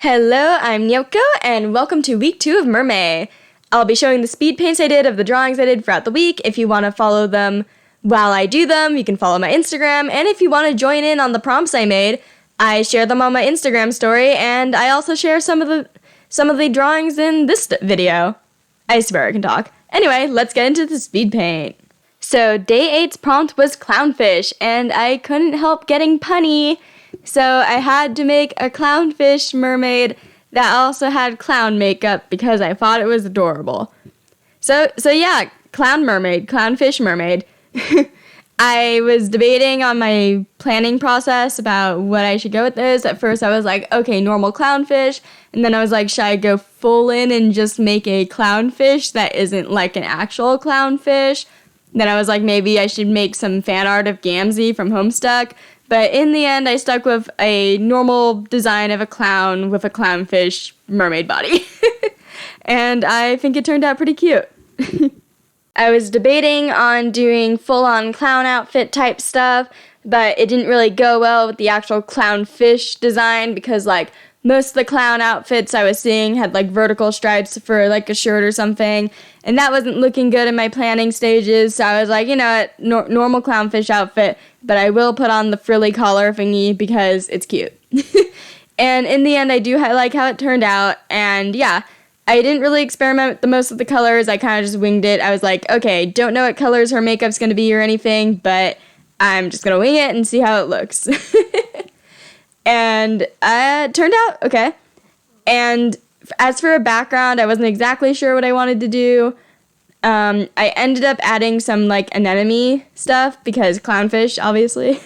Hello, I'm Nyoko, and welcome to week 2 of Mermay. I'll be showing the speed paints I did of the drawings I did throughout the week. If you want to follow them while I do them, you can follow my Instagram, and if you want to join in on the prompts I made, I share them on my Instagram story, and I also share some of the drawings in this video. I swear I can talk. Anyway, let's get into the speed paint. So day 8's prompt was clownfish, and I couldn't help getting punny. So I had to make a clownfish mermaid that also had clown makeup because I thought it was adorable. So yeah, clownfish mermaid. I was debating on my planning process about what I should go with this. At first I was like, okay, normal clownfish. And then I was like, should I go full in and just make a clownfish that isn't like an actual clownfish? Then I was like, maybe I should make some fan art of Gamzee from Homestuck. But in the end, I stuck with a normal design of a clown with a clownfish mermaid body. And I think it turned out pretty cute. I was debating on doing full-on clown outfit type stuff, but it didn't really go well with the actual clownfish design because, like, most of the clown outfits I was seeing had, like, vertical stripes for, like, a shirt or something, and that wasn't looking good in my planning stages, so I was like, you know what, normal clownfish outfit, but I will put on the frilly collar thingy because it's cute. And in the end, I do like how it turned out, and yeah, I didn't really experiment with the most of the colors, I kind of just winged it. I was like, okay, don't know what colors her makeup's gonna be or anything, but I'm just gonna wing it and see how it looks. And it turned out okay. And as for a background, I wasn't exactly sure what I wanted to do. I ended up adding some, like, anemone stuff, because clownfish, obviously.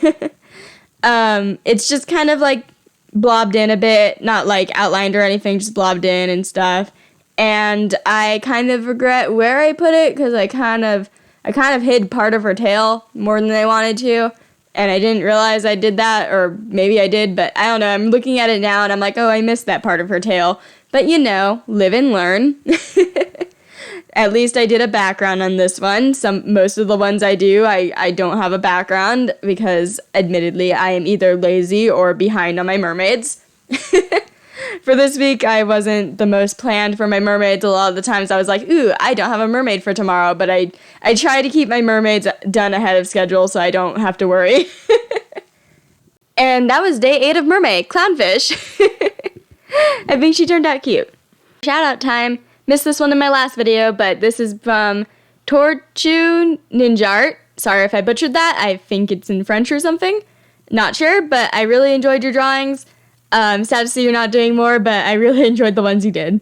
It's just kind of, like, blobbed in a bit, not, like, outlined or anything, just blobbed in and stuff. And I kind of regret where I put it, because I kind of hid part of her tail more than I wanted to. And I didn't realize I did that, or maybe I did, but I don't know. I'm looking at it now, and I'm like, oh, I missed that part of her tail. But, you know, live and learn. At least I did a background on this one. Most of the ones I do, I don't have a background, because, admittedly, I am either lazy or behind on my mermaids. For this week, I wasn't the most planned for my mermaids. A lot of the times I was like, ooh, I don't have a mermaid for tomorrow, but I try to keep my mermaids done ahead of schedule so I don't have to worry. And that was day 8 of Mermay, clownfish. I think she turned out cute. Shout out time. Missed this one in my last video, but this is from Torchu Ninja Art. Sorry if I butchered that. I think it's in French or something. Not sure, but I really enjoyed your drawings. Sad to see you're not doing more, but I really enjoyed the ones you did.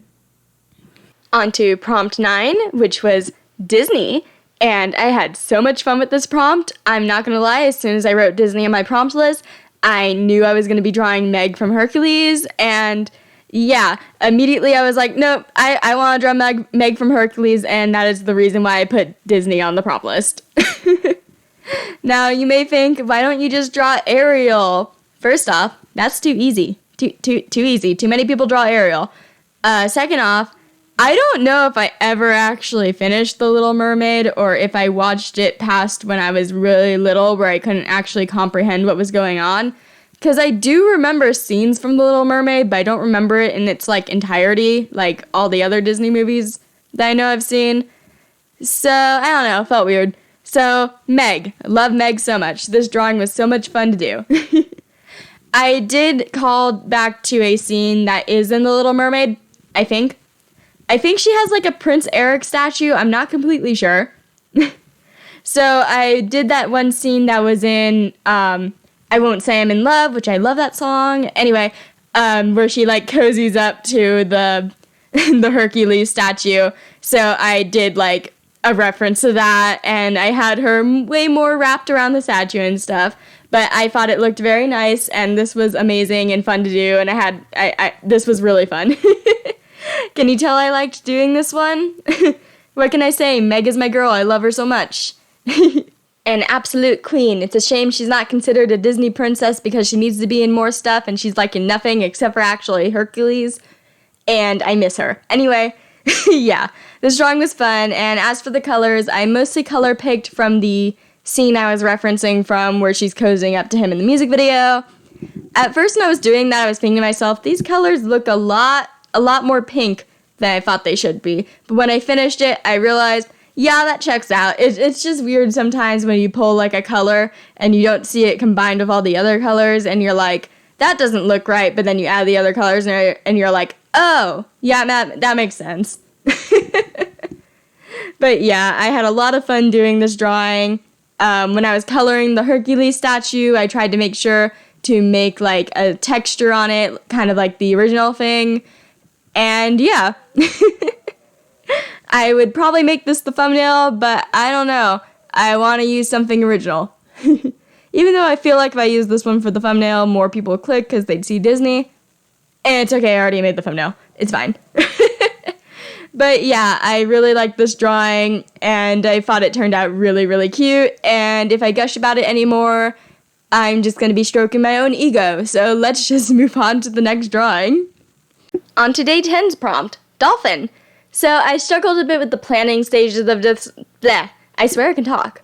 On to prompt 9, which was Disney, and I had so much fun with this prompt. I'm not gonna lie, as soon as I wrote Disney on my prompt list, I knew I was gonna be drawing Meg from Hercules, and yeah, immediately I was like, nope, I wanna draw Meg from Hercules, and that is the reason why I put Disney on the prompt list. Now, you may think, why don't you just draw Ariel? First off, that's too easy. Too easy. Too many people draw Ariel. Second off, I don't know if I ever actually finished The Little Mermaid, or if I watched it past when I was really little where I couldn't actually comprehend what was going on. Because I do remember scenes from The Little Mermaid, but I don't remember it in its, like, entirety, like all the other Disney movies that I know I've seen. So, I don't know, it felt weird. So, Meg. I love Meg so much. This drawing was so much fun to do. I did call back to a scene that is in The Little Mermaid, I think. I think she has, like, a Prince Eric statue. I'm not completely sure. So I did that one scene that was in I Won't Say I'm in Love, which I love that song. Anyway, where she, like, cozies up to the Hercules statue. So I did, like, a reference to that, and I had her way more wrapped around the statue and stuff. But I thought it looked very nice, and this was amazing and fun to do, and this was really fun. Can you tell I liked doing this one? What can I say? Meg is my girl. I love her so much. An absolute queen. It's a shame she's not considered a Disney princess because she needs to be in more stuff, and she's like in nothing except for actually Hercules, and I miss her. Anyway, yeah, this drawing was fun, and as for the colors, I mostly color picked from the scene I was referencing from where she's cozying up to him in the music video. At first when I was doing that, I was thinking to myself, these colors look a lot more pink than I thought they should be. But when I finished it, I realized, yeah, that checks out. It's just weird sometimes when you pull like a color and you don't see it combined with all the other colors and you're like, that doesn't look right, but then you add the other colors and you're like, oh, yeah, that makes sense. But yeah, I had a lot of fun doing this drawing. When I was coloring the Hercules statue, I tried to make sure to make like a texture on it, kind of like the original thing. And yeah, I would probably make this the thumbnail, but I don't know. I want to use something original. Even though I feel like if I use this one for the thumbnail, more people would click because they'd see Disney. And it's okay, I already made the thumbnail. It's fine. But yeah, I really liked this drawing, and I thought it turned out really, really cute. And if I gush about it anymore, I'm just going to be stroking my own ego. So let's just move on to the next drawing. On to day 10's prompt, dolphin. So I struggled a bit with the planning stages of this. Bleh, I swear I can talk.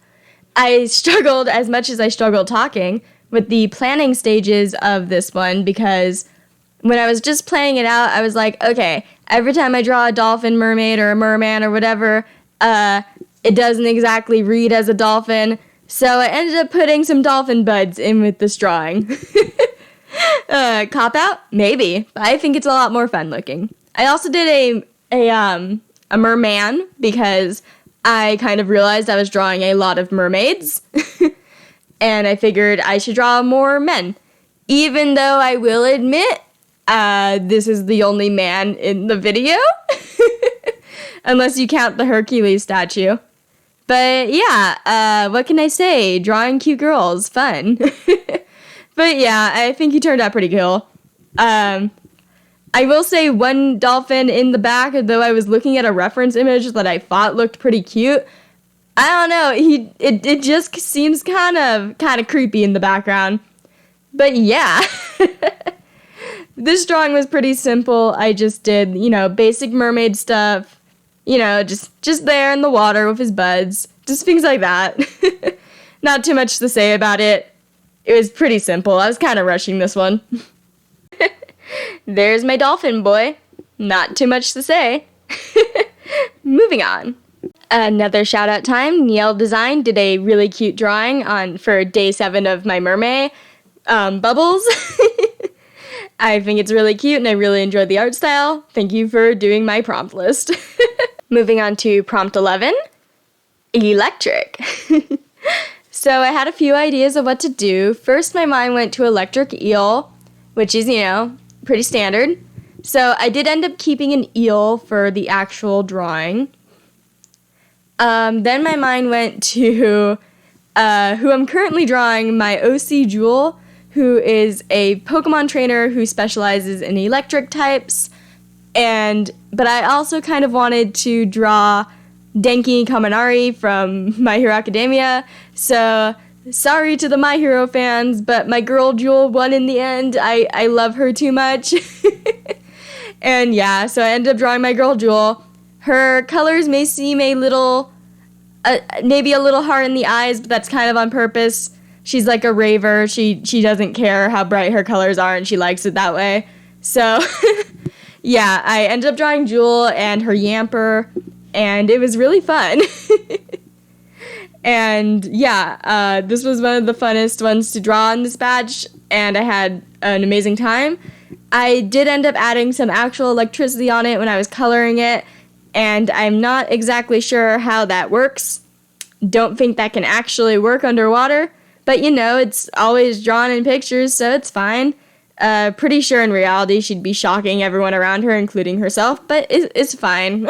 I struggled as much as I struggled talking with the planning stages of this one because when I was just planning it out, I was like, okay, every time I draw a dolphin, mermaid, or a merman, or whatever, it doesn't exactly read as a dolphin. So I ended up putting some dolphin buds in with this drawing. Cop out? Maybe. But I think it's a lot more fun looking. I also did a merman because I kind of realized I was drawing a lot of mermaids. And I figured I should draw more men. Even though I will admit, this is the only man in the video. Unless you count the Hercules statue. But yeah, what can I say? Drawing cute girls, fun. But yeah, I think he turned out pretty cool. I will say one dolphin in the back, though I was looking at a reference image that I thought looked pretty cute. I don't know, it just seems kind of creepy in the background. But yeah. This drawing was pretty simple. I just did, basic mermaid stuff. Just there in the water with his buds. Just things like that. Not too much to say about it. It was pretty simple. I was kind of rushing this one. There's my dolphin boy. Not too much to say. Moving on. Another shout out time. Niel Design did a really cute drawing for day 7 of my Mermay bubbles. I think it's really cute and I really enjoyed the art style. Thank you for doing my prompt list. Moving on to prompt 11, electric. So I had a few ideas of what to do. First, my mind went to electric eel, which is, pretty standard. So I did end up keeping an eel for the actual drawing. Then my mind went to who I'm currently drawing, my OC Jewel, who is a Pokemon trainer who specializes in electric types. But I also kind of wanted to draw Denki Kaminari from My Hero Academia. So sorry to the My Hero fans, but my girl Jewel won in the end. I love her too much. And yeah, so I ended up drawing my girl Jewel. Her colors may seem maybe a little hard in the eyes, but that's kind of on purpose. She's like a raver. She doesn't care how bright her colors are, and she likes it that way. So, yeah, I ended up drawing Jewel and her Yamper, and it was really fun. And, yeah, this was one of the funnest ones to draw in this batch, and I had an amazing time. I did end up adding some actual electricity on it when I was coloring it, and I'm not exactly sure how that works. Don't think that can actually work underwater. But, it's always drawn in pictures, so it's fine. Pretty sure in reality she'd be shocking everyone around her, including herself, but it's fine.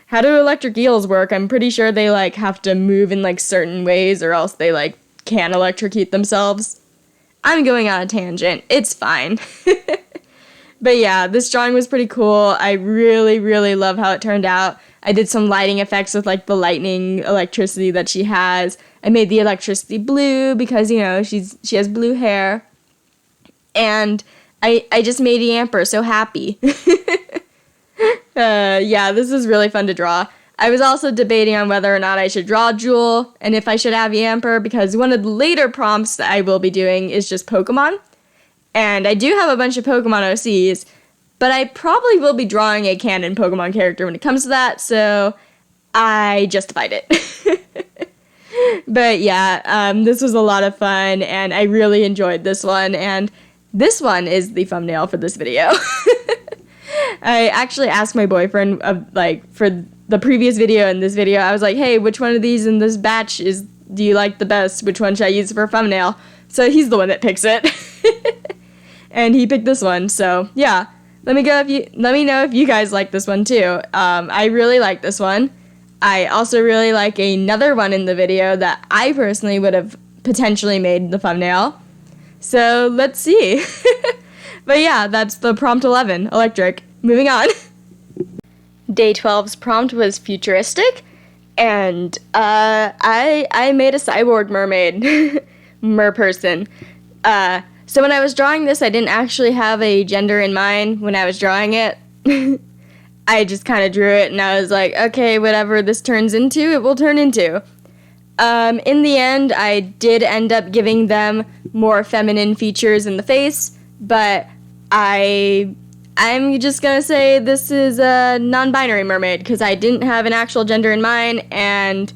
How do electric eels work? I'm pretty sure they, have to move in, certain ways, or else they, can't electrocute themselves. I'm going on a tangent. It's fine. But, yeah, this drawing was pretty cool. I really, really love how it turned out. I did some lighting effects with, the lightning electricity that she has. I made the electricity blue because, she has blue hair. And I just made Yamper so happy. Yeah, this is really fun to draw. I was also debating on whether or not I should draw Jewel and if I should have Yamper, because one of the later prompts that I will be doing is just Pokemon. And I do have a bunch of Pokemon OCs, but I probably will be drawing a canon Pokemon character when it comes to that, so I justified it. But yeah, this was a lot of fun, and I really enjoyed this one, and this one is the thumbnail for this video. I actually asked my boyfriend, for the previous video and this video, I was like, hey, which one of these in this batch do you like the best? Which one should I use for a thumbnail? So he's the one that picks it. And he picked this one, so yeah. Let me know if you guys like this one too. I really like this one. I also really like another one in the video that I personally would have potentially made the thumbnail. So let's see. But yeah, that's the prompt 11, electric. Moving on. Day 12's prompt was futuristic, and I made a cyborg mermaid, merperson. So when I was drawing this, I didn't actually have a gender in mind when I was drawing it. I just kind of drew it, and I was like, okay, whatever this turns into, it will turn into. In the end, I did end up giving them more feminine features in the face, but I'm just gonna say this is a non-binary mermaid, because I didn't have an actual gender in mind, and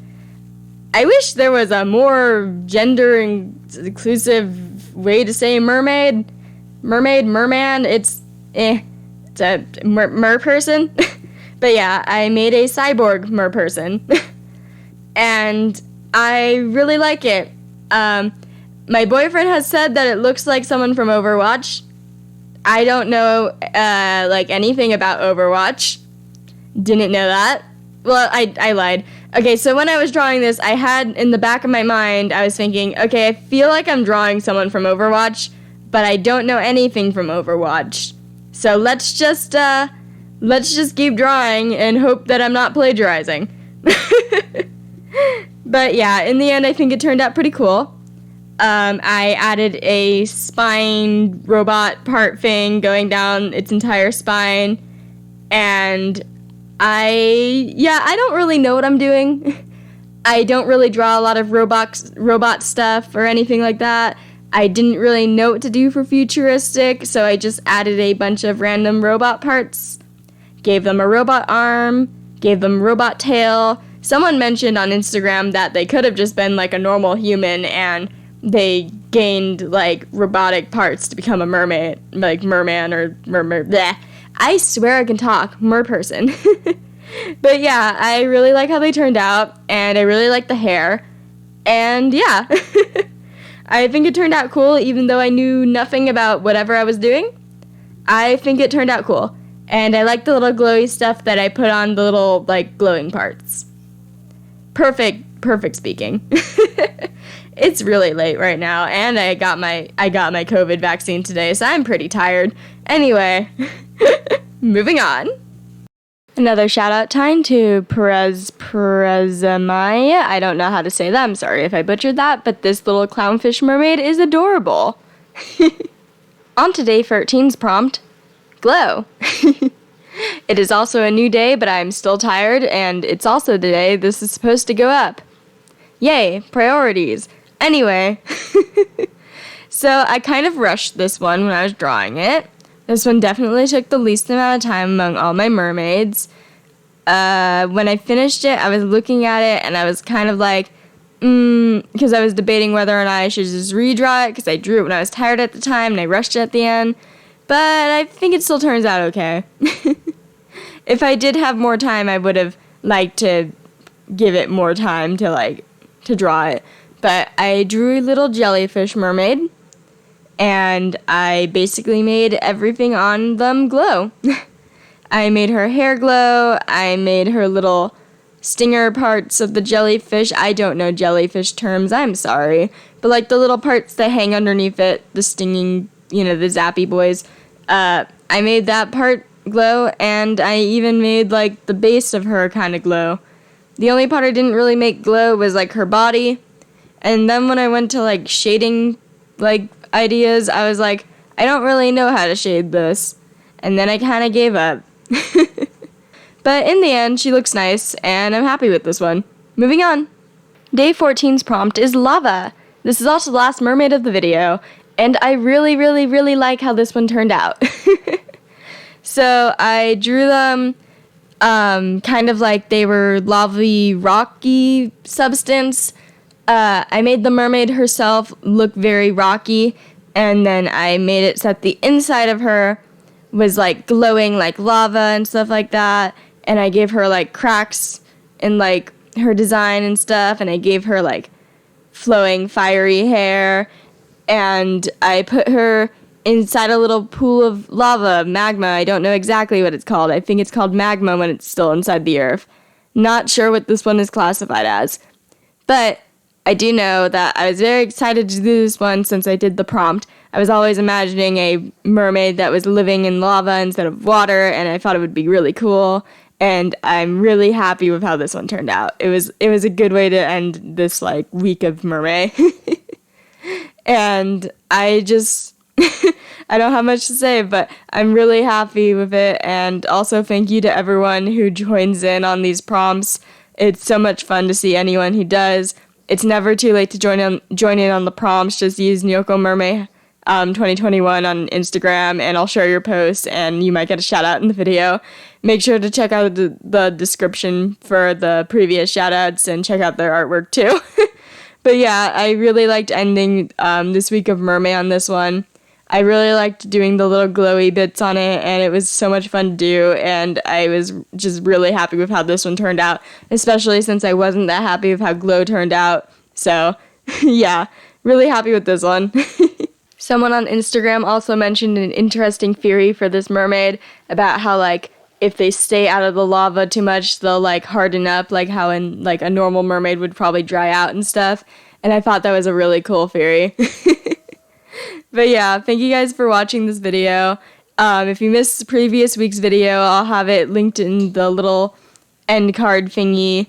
I wish there was a more gender-inclusive way to say mermaid. Mermaid, merman, it's a merperson. But yeah, I made a cyborg merperson. And I really like it. My boyfriend has said that it looks like someone from Overwatch. I don't know anything about Overwatch. Didn't know that. Well, I lied. Okay, so when I was drawing this, I had in the back of my mind, I was thinking, okay, I feel like I'm drawing someone from Overwatch, but I don't know anything from Overwatch. So let's just keep drawing and hope that I'm not plagiarizing. But yeah, in the end, I think it turned out pretty cool. I added a spine robot part thing going down its entire spine, and I don't really know what I'm doing. I don't really draw a lot of robot stuff or anything like that. I didn't really know what to do for futuristic, so I just added a bunch of random robot parts. Gave them a robot arm, gave them robot tail. Someone mentioned on Instagram that they could have just been like a normal human and they gained like robotic parts to become a mermaid, like merman or bleh. I swear I can talk, merperson. But yeah, I really like how they turned out, and I really like the hair, and yeah. I think it turned out cool, even though I knew nothing about whatever I was doing. I think it turned out cool, and I like the little glowy stuff that I put on the little, like, glowing parts. Perfect speaking. It's really late right now, and I got my COVID vaccine today, so I'm pretty tired. Anyway, moving on. Another shout-out time to perezperezamaia. I don't know how to say that. I'm sorry if I butchered that, but this little clownfish mermaid is adorable. On to day 13's prompt, glow. It is also a new day, but I'm still tired, and it's also the day this is supposed to go up. Yay, priorities. Anyway, so I kind of rushed this one when I was drawing it. This one definitely took the least amount of time among all my mermaids. When I finished it, I was looking at it, and I was kind of like, because I was debating whether or not I should just redraw it, because I drew it when I was tired at the time, and I rushed it at the end. But I think it still turns out okay. If I did have more time, I would have liked to give it more time to draw it. But I drew a little jellyfish mermaid, and I basically made everything on them glow. I made her hair glow, I made her little stinger parts of the jellyfish. I don't know jellyfish terms, I'm sorry. But like the little parts that hang underneath it, the stinging, the zappy boys, I made that part glow, and I even made like the base of her kind of glow. The only part I didn't really make glow was like her body. And then when I went to like shading ideas, I was like, I don't really know how to shade this. And then I kind of gave up. But in the end, she looks nice, and I'm happy with this one. Moving on. Day 14's prompt is lava. This is also the last mermaid of the video, And I really, really, really like how this one turned out. So I drew them kind of like they were lavy, rocky substance. I made the mermaid herself look very rocky, and then I made it so that the inside of her was like glowing like lava and stuff like that. And I gave her like cracks in like her design and stuff, and I gave her like flowing fiery hair, and I put her inside a little pool of lava, magma. I don't know exactly what it's called. I think it's called magma when it's still inside the earth. Not sure what this one is classified as. But I do know that I was very excited to do this one since I did the prompt. I was always imagining a mermaid that was living in lava instead of water, and I thought it would be really cool. And I'm really happy with how this one turned out. It was a good way to end this like week of Mermay. And I just I don't have much to say, but I'm really happy with it. And also thank you to everyone who joins in on these prompts. It's so much fun to see anyone who does. It's never too late to join in on the prompts. Just use Nyoko Mermay 2021 on Instagram, and I'll share your post, and you might get a shout out in the video. Make sure to check out the description for the previous shout outs and check out their artwork too. But yeah, I really liked ending this week of Mermay on this one. I really liked doing the little glowy bits on it, and it was so much fun to do, and I was just really happy with how this one turned out, especially since I wasn't that happy with how Glow turned out. So yeah, really happy with this one. Someone on Instagram also mentioned an interesting theory for this mermaid about how, like, if they stay out of the lava too much, they'll, like, harden up, like how in, like, a normal mermaid would probably dry out and stuff. And I thought that was a really cool theory. But yeah, thank you guys for watching this video. If you missed the previous week's video, I'll have it linked in the little end card thingy.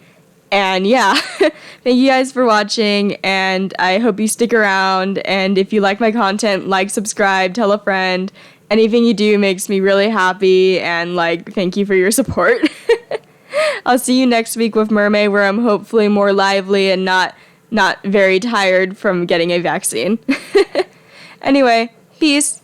And yeah, thank you guys for watching, and I hope you stick around. And if you like my content, like, subscribe, tell a friend. Anything you do makes me really happy, and like, thank you for your support. I'll see you next week with Mermay, where I'm hopefully more lively and not very tired from getting a vaccine. Anyway, peace.